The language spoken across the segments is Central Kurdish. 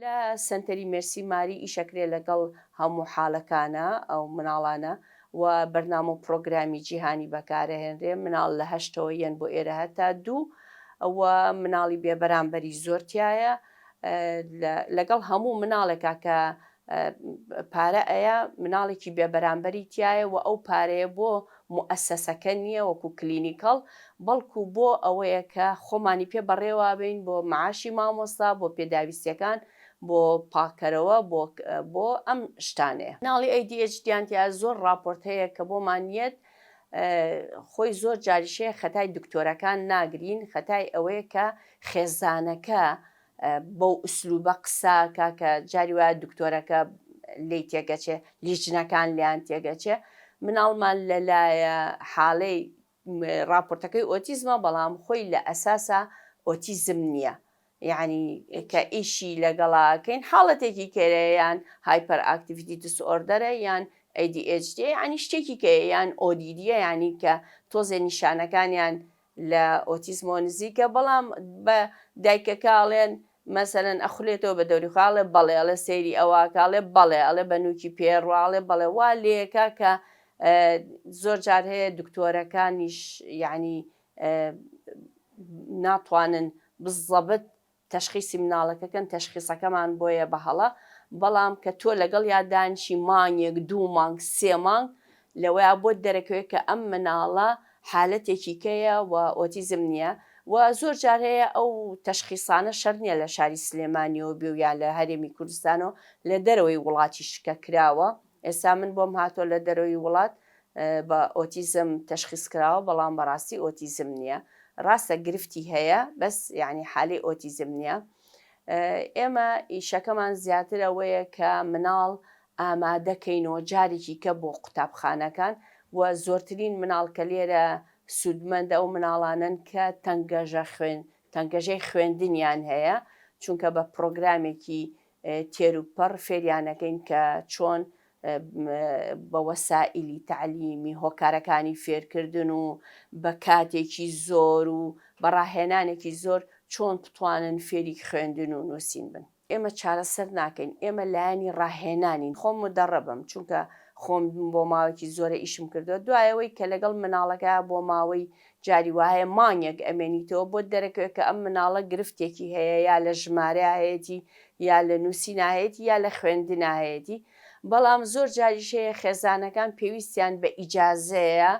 لە سنتەری مێرسی ماری ئیشەکرێ لەگەڵ هەموو حاڵەکانە ئەو مناڵانە و بەرنامە و پرۆگرامی جیهانی بەکارەهێنرێ مناڵ لە هەشتەوە یەن بۆ ئێرە هەتا دوو ئەوە مناڵی بێبەرامبەری زۆرتایە لەگەڵ هەموو مناڵێکا کە پارە ئەیە مناڵێکی بێبەرامبەری تایە و ئەو پارەیە بۆ موئەسسەسەکە نییە وەکو کلینیکەڵ بەڵکو بۆ ئەوەیە کە خۆمانی پێ بەڕێوا بین بۆ معاشی مامۆستا بۆ پێداویستیەکان بۆ پاکەرەوە بۆ ئەم شتانەیە مناڵی ADHD زۆر راپۆرت هەیە کە بۆمانیەت خۆی زۆر جاریشەیە خەتای دکتۆرەکان ناگرین خەتای ئەوەیە کە خێزانەکە بەو ئوسلوبە قساکە کە جاری وایە دکتۆرەکە لی تێگەچێ لیژنەکان لیان تێگەچێ مناڵمان لەلایە حاڵەی راپۆرتەکەی ئۆتیزمە بەڵام خۆی لە ئەساسە ئۆتیزم نییە یعنی کە ئیشی لەگەڵاکەین حاڵەتێکی کێرەیان هایپەر ئاکتیڤیتی دیسئۆردەرە یان ADHD ینی شتێکی کە یان ئۆدیدیە ینی کە تۆزێ نیشانەکانیان لە ئۆتیزمۆ نزیکە بەڵام بە دایکەکەڵێن مەسەرەن ئەخولێتەوە بە دەوری خاڵێ بەڵێ ئەڵێ سەیری ئەواکاڵێ بەڵێ ئەڵێ بەنووکی پێڕواڵێ بەڵێ وا لێکە کە زۆر جار هەیە دکتۆرەکانیش یعنی ناتوانن بزەبت تەشخیصی مناڵەکەکەن تەشخیصەکەمان بۆیە بەهەڵە بەڵام کە تۆ لەگەڵ یادانشی مانگێک دوو مانگ سێ مانگ لەوەیە بۆ دەرەکەوێت کە ئەم مناڵە حالەتێکی کەیە و ئۆتیزم نییە و زۆر جار هەیە ئەو تەشخیصانە شەر نییە لە شاری سلێمانیەوە بیویان لە هەرێمی کوردستانەوە لە دەرەوەی وڵاتی شکە کراوە ئێستا من بۆم هاتۆ لە دەرەوەی وڵات بە ئۆتیزم تەشخیص کراوە بەڵام بەڕاستی ئۆتیزم نییە ڕاستە گرفتی هەیە بەس یعنی حالی ئۆتیزم نییە ئێمە ئیشەکەمان زیاتر ئەوەیە کە مناڵ ئامادەکەینەوە جارێکی کە بۆ قوتابخانەکان و زۆرترین مناڵ کە لێرە سوودمەندە ئەو مناڵانن کە تەنگەژەی خوێندنیان هەیە چونکە بە پرۆگرامێکی تێروپەڕ فێریانەکەین کە چۆن بە وەسائلی تعلیمی هۆکارەکانی فێرکردن و بە کاتێکی زۆر و بەڕاهێنانێکی زۆر چۆن بتوانن فێری خوێندن و نووسین بن ئێمە چارەسەر ناکەین ئێمە لایانی ڕاهێنانین خۆم دەڕەبم چونکە خۆم بۆ ماوەیەکی زۆرە ئیشم کردەوە دوایەوەی کە لەگەڵ مناڵەکە بۆ ماوەی جاری وایە مانگێک ئەمێنیتەوە بۆ دەرەکەوێت کە ئەم مناڵە گرفتێکی هەیە یا لە ژمارە هەیەی یا لە نووسینایەتی یا لە خوێندنایەتی بەڵام زۆر جاریشەیە خێزانەکان پێویستیان بە ئیجازەیە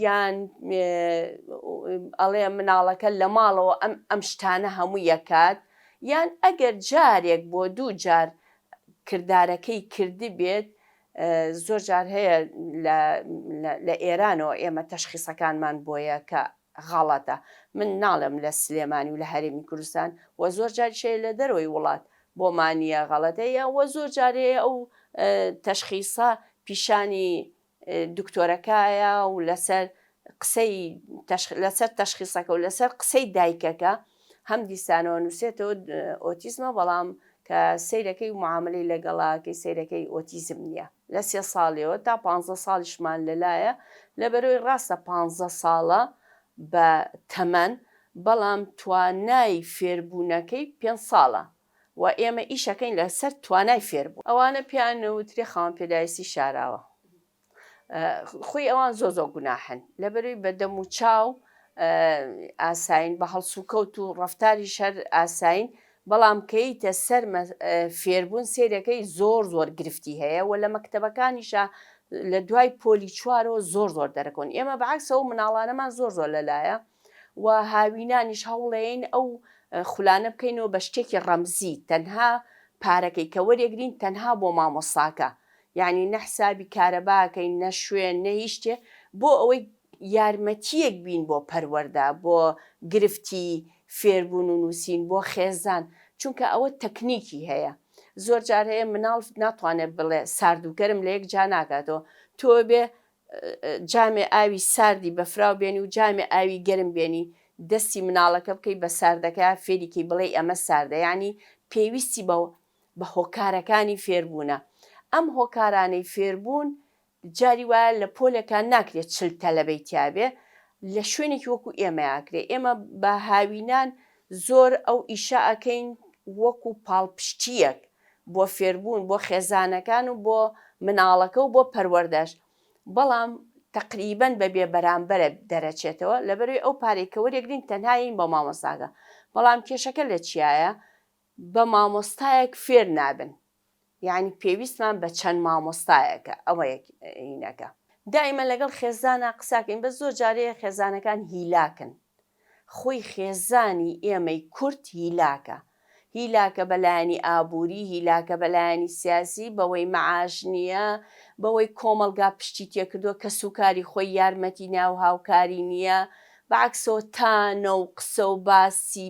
یان ئەڵێ مناڵەکە لە ماڵەوە ئەم شتانە هەموو یەکات یان ئەگەر جارێک بۆ دوو جار کردارەکەی کردی بێت زۆر جار هەیە لە ئێرانەوە ئێمە تەشخیصەکانمان بۆیە کە غەڵەتە من ناڵم لە سلێمانی و لە هەرێمی کوردستان و زۆر جاریشەیە لە دەرەوەی وڵات بۆمانیە غەڵەتەیە و زۆر جارەیە ئەو تەشخیصە پیشانی دکتۆرەکایە و لەسەر قسەی لەسەر تەشخیصەکە و لەسەر قسەی دایکەکە هەم دیسانەوە نووسێتەوە ئۆتیزمە بەڵام کە سەیرەکەی و معاملەی لەگەڵاکەی سەیرەکەی ئۆتیزم نییە لە 3 ساڵیەوە تا 15 ساڵیشمان لەلایە لەبەرەوەی ڕاستە 15 ساڵە بە تەمەن بەڵام توانای فێربوونەکەی 5 ساڵە و ئێمە ئیشەکەین لەسەر توانای فێربوو ئەوانە پیانەوتری خاوەن پێداویستی شاراوە خۆی ئەوان زۆ گوناحن لەبەرەوەی بەدەم و چاو ئاساین بە هەڵسوکەوت و ڕەفتاری شەر ئاساین بەڵام کەیتە سەر فێربوون سێرەکەی زۆر گرفتی هەیە و لە مەکتەبەکانیشە لە دوای پۆلی چوارەوە زۆر دەرەکەون ئێمە بەعکسەوە مناڵانەمان زۆر لەلایە و هاوینانیش هەوڵێن ئەو خولانە بکەینەوە بە شتێکی ڕەمزی تەنها پارەکەی کە وەرێگرین تەنها بۆ مامۆساکە یعنی نەحسابی کارەباکەین نە شوێن نە هیچ شتێ بۆ ئەوەی یارمەتیەک بین بۆ پەروەەردە بۆ گرفتی فێربوون و نووسین بۆ خێزان چونکە ئەوە تەکنیکی هەیە زۆر جار هەیە مناڵ ناتوانێت بڵێ ساردووکەرم لە یەک جا ناکاتەوە تۆ بێ جامێ ئاوی ساردی بەفراو بێنی و جامێ ئاوی گەرم بێنی دەستی مناڵەکە بکەی بە ساردەکە فێریکەی بڵێ ئەمە ساردە ینی پێویستی بە هۆکارەکانی فێربوونە ئەم هۆکارانەی فێربوون جاری وایە لە پۆلەکان ناکرێت 40 تەلەبەی تیابێ لە شوێنێکی وەکو ئێمە یاکرێ ئێمە بە هاوینان زۆر ئەو ئیشە ئەکەین وەکو پاڵپشتیەک بۆ فێربوون بۆ خێزانەکان و بۆ مناڵەکە و بۆ پەروەردەش، بەڵام تقریبەن بەبێ بەرامبەرە دەرەچێتەوە لەبەروی ئەو پارەی کە وەرێگرین تەنهاین بە مامۆستاگە. بەڵام کێشەکە لە چیایە؟ بە مامۆستایەک فێر نابن، یعنی پێویستمان بە چەند مامۆستایەکە ئەوە یەکینەکە. دائیمە لەگەڵ خێزانە قساکەین، بە زۆر جارەیە خێزانەکان هیلاکن. خۆی خێزانی ئێمەی کورد هیلاکە بەلایانی ئابووری، هیلاکە بەلایانی سیاسی، بەوەی مەعاش نییە، بەوەی کۆمەلگا پشتی تێکردووە کە سوکاری خۆی یارمەتی ناو هاوکاری نییە، بەعکسەوە تانە و قسە و باسی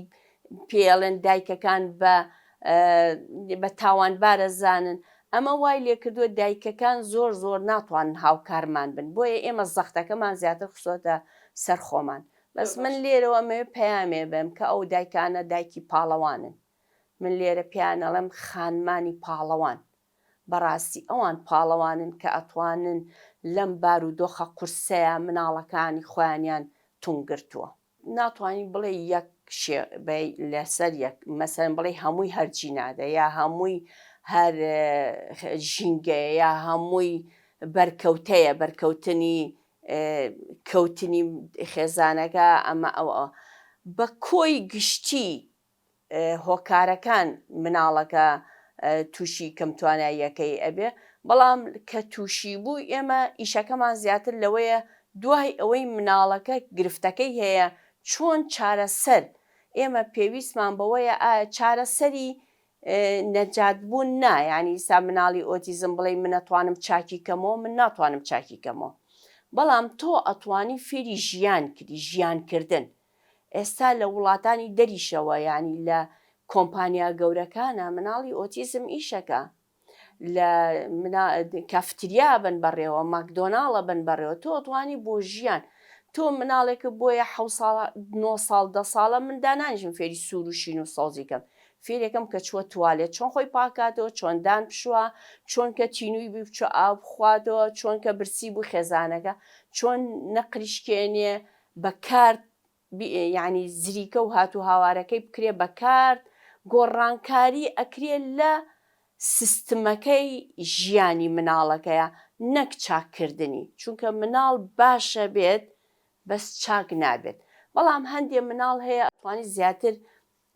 پێڵێن دایکەکان بە تاوانبارە زانن. ئەمە وای لێکردووە دایکەکان زۆر ناتوانن هاوکارمان بن، بۆیە ئێمە زەختەکەمان زیاتر خسۆتە سەر خۆمان. بەس من لێرەوە ئەمەوێ پەیامێ بم کە ئەو دایکانە دایکی پاڵەوانن. من لێرە پیانەڵم خانمانی پاڵەوان، بەڕاستی ئەوان پاڵەوانن کە ئەتوانن لەم بارودۆخە قورسەیە مناڵەکانی خۆیانیان تونگرتووە. ناتوانین بڵێ یەک لەسەر یەک مەسەن بڵێ هەمووی هەرچی نادە، یا هەمووی هەر ژینگەیە، یا هەمووی بەرکەوتەیە، بەرکەوتنی کەوتنی خێزانەکە. ئەمە ئەوە بە کۆی گشتی هۆکارەکان مناڵەکە تووشی کەم تواناییەکەی ئەبێ، بەڵام کە تووشی بوو ئێمە ئیشەکەمان زیاتر لەوەیە دوای ئەوەی مناڵەکە گرفتەکەی هەیە چۆن چارەسەر. ئێمە پێویستمان بەوەیە چارەسەری نەجاتبوون ینی ئستا مناڵی ئۆتیزم بڵێ من ئەتوانم چاکی کەمەوە، من ناتوانم چاکی کەمەوە، بەڵام تۆ ئەتوانی فێری ژیان کردی، ژیانکردن. ئێستا لە وڵاتانی دەریشەوە ینی لە کۆمپانیا گەورەکانە مناڵی ئۆتیزم ئیشەکە، لە کافتریا بن بەڕێوە، ماکدۆناڵە بن بەڕێوە، تۆ ئەتوانی بۆ ژیان. تۆ مناڵێکە بۆیە 9 ساڵ 10 ساڵە من دانانیشم فێری سوور و شین و سەوزیکەم، فێرێکم کە چووە توالێت چۆن خۆی پاکاتەوە، چۆن دان پشووە، چۆن کە تینووی بچوە ئاو بخواتەوە، چۆن کە برسی بوو خێزانەکە، چۆن نەقریشکێنێ بە کارت، یعنی زریکە و هاتوو هاوارەکەی بکرێ بە کارت. گۆڕانکاری ئەکرێ لە سیستمەکەی ژیانی مناڵەکەیە، نەک چاککردنی، چونکە مناڵ باشە بێت بەس چاک نابێت. بەڵام هەندێ مناڵ هەیە ئەتوانی زیاتر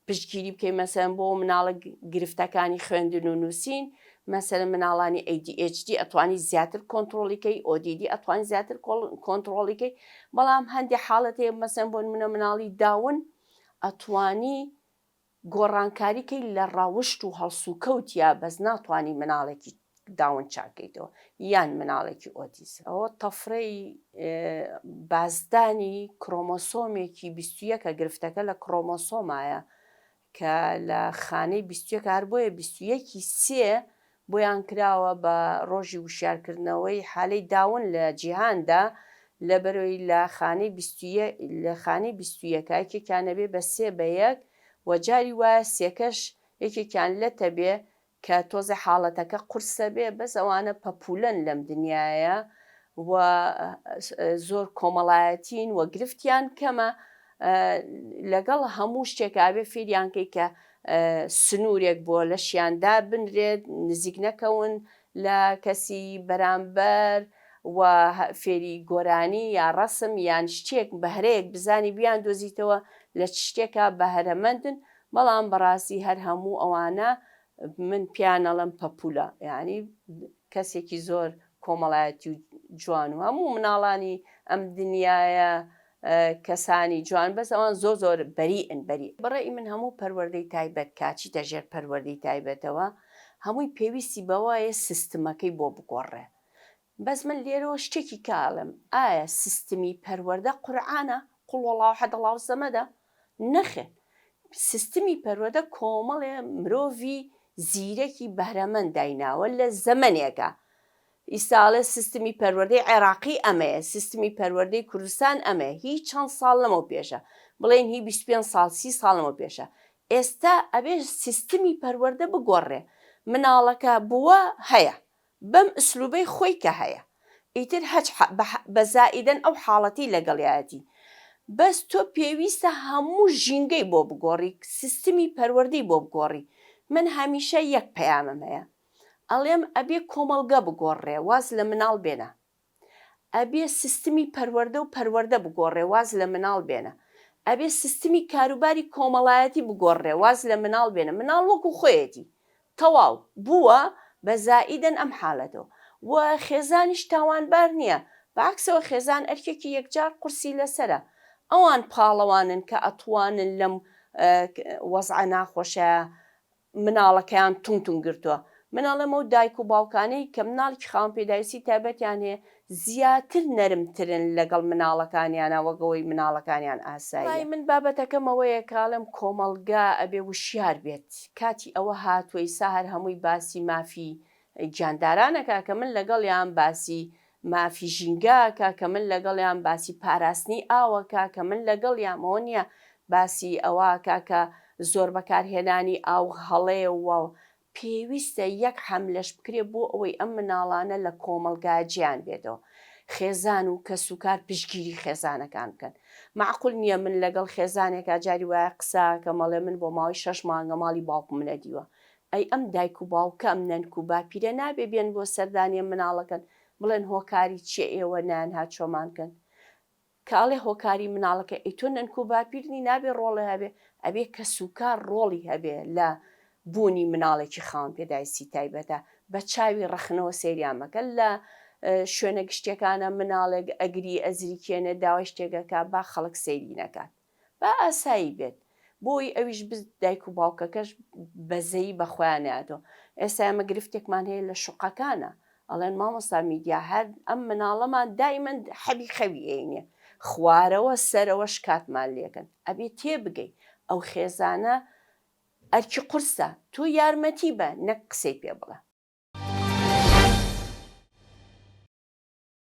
پشتگیری بکەی، مەسەن بۆ مناڵە گرفتەکانی خوێندن و نووسین، مەسەلەن مناڵانی ADHD ئەتوانی زیاتر کۆنتترۆلیکەی، ODD ئەتوانی زیاتر کۆنتترۆلیکەی، بەڵام هەندێک حاڵەت هەیە مەسەن بۆ مناڵی داون ئەتوانی گۆڕانکاریکەی لە ڕاوشت و هەڵسوکەوتیا، بەس ناتوانانی مناڵێکی داون چاکەیتەوە یان مناڵێکی ئۆتیزم. ئەوە تەفرەی بازدانی کرۆمۆسۆمێکی 21کە گرفتەکە لە کرۆمۆسۆمایە کە لە خانەی 21 هەر بۆیە 21 سێ بۆیان کراوە بە ڕۆژی وشارکردنەوەی حالەی داون لە جیهاندا، لەبەرەوەی لە خانەی 21کێکیانەبێ بە 3 بە 1 و جاری وایە سێکەش یەکێکیان لەتە بێ کە تۆزە حاڵەتەکە قورسە بێ، بەس ئەوانە پەپولەن لەم دنیاە و زۆر کۆمەڵایەتین و گرفتیان کەمە. لەگەڵ هەموو شتێکابێ فێریانکەی کە سنوورێک بۆ لە شیاندا بنرێت، نزیک نەکەون لە کەسی بەرامبەر و فێری گۆرانی یا ڕەسم یان شتێک بەهرەیەک بزانی بیان دۆزیتەوە لە شتێکە بەهرەمەندن. بەڵام بەڕاستی هەر هەموو ئەوانە من پیانەڵم پەپولە، ینی کەسێکی زۆر کۆمەڵایەتی و جوان و هەموو مناڵانی ئەم دنیاە کەسانی جوان، بەس ئەوان زۆر بەریئن. بەڕێی من هەموو پەروەردەی تایبەت کاچی تەژێر پەروەردەی تایبەتەوە هەمووی پێویستی بەوایە سیستمەکەی بۆ بگۆڕێ. بەس من لێرەوە شتێکی کاڵم، ئایا سیستمی پەروەردە قورعانە قوڵ وەڵاو ئەحەد ئەڵڵاهو سەمەدە؟ نەخێ، سیستمی پەروەردە کۆمەڵێ مرۆڤی زیرەکی بەهرەمەند دایناوە لە زەمانێکە. ئیساڵێ سیستمی پەروەردەی عێراقی ئەمەیە، سیستمی پەروەردەی کوردستان ئەمەیە، هیچ چەند ساڵ لەمەوە پێشە، بڵێن هی 25 ساڵ 30 ساڵ لەمەوە پێشە. ئێستا ئەبێ سیستمی پەروەردە بگۆڕێ. مناڵەکە بووە هەیە بەم ئسلوبەی خۆی کە هەیە، ئیتر هەچ بە زائیدەن ئەو حاڵەتی لەگەڵیایەتی بەس تۆ پێویستە هەموو ژینگەی بۆ بگۆڕی، سیستمی پەروەردەی بۆ بگۆڕی. من هەمیشە یەک پەیامم هەیە، ئەڵێم ئەبێ کۆمەلگە بگۆڕێ واز لە مناڵ بێنە، ئەبێ سیستمی پەروەردە و پەروەردە بگۆڕێ واز لە مناڵ بێنە، ئەبێ سیستمی کاروباری کۆمەڵایەتی بگۆڕێ واز لە مناڵ بێنە. مناڵ وەکو خۆیەتی تەواو بووە بە زائیدەن ئەم حالەتەوە. و خێزانیش تاوانبار نییە، بەعکسەوە خێزان ئەرکێکی یەکجار قورسی لەسەرە. ئەوان پاڵەوانن کە ئەتوانن لەم وەزعە ناخۆشە مناڵەکەیان تونتون گرتووە. مناڵەمە و دایک و باوکانەی کە مناڵی خاوەن پێداویستی تایبەتیان هەیە زیاتر نەرمترن لەگەڵ مناڵەکانیانە وەگەوەی مناڵەکانیان ئاسایی. من بابەتەکەم ئەوەیە کاڵم کۆمەلگا ئەبێ وشیار بێت. کاتی ئەوە هاتووەی ساهر هەمووی باسی مافی گیاندارانەکە کە من لەگەڵیان باسی مافی ژینگاکە کە من لەگەڵیان باسی پاراستنی ئاوەکە کە من لەگەڵیان ئەوە نییە باسی ئەوەکە کە زۆر بەکارهێنانی ئاو هەڵەیە و پێویستە یەک حەملەش بکرێ بۆ ئەوەی ئەم مناڵانە لە کۆمەلگا گیان بێتەوە. خێزان و کەس و کار پشگیری خێزانەکان بکەن. معقول نییە من لەگەڵ خێزانێکا جاری وایە قساکە مەڵێ من بۆ ماوەی 6 مانگە ماڵی باوکم نەدیوە. ئەی ئەم دایک و باوکە ئەم نەنک و باپیرە نابێ بێن بۆ سەردانی مناڵەکەن بڵێن هۆکاری چیە ئێوە نان هات چۆمانکەن. کاڵێ هۆکاری مناڵەکە ئەی تۆ نەنک و باپیرنی نابێ ڕۆڵی هەبێ، ئەبێ کەس و کار ڕۆڵی هەبێ لە بوونی مناڵێکی خاوەن پێداویستی تایبەتە. بە چاوی ڕەخنەوە سەیریان مەکە. لە شوێنە گشتەکانە مناڵێک ئەگری ئەزری کێنێ داوای شتێکەکە با خەڵک سەیری نەکات، با ئاسایی بێت بۆی ئەویش دایک و باوکەکەش بەزەیی بەخۆیانێتەوە. ئێستا ئەمە گرفتێکمان هەیە لە شوقەکانە، ئەڵێن مامۆستا میدیا هەر ئەم مناڵەمان دایمەن حەبی خەوی عینێ خوارەوە سەرەوە شکاتمان لێکن. ئەبێ تێبگەی ئەو خێزانە ئەرکی قورسە، تۆ یارمەتی بە نەک قسەی پێ بڵێ.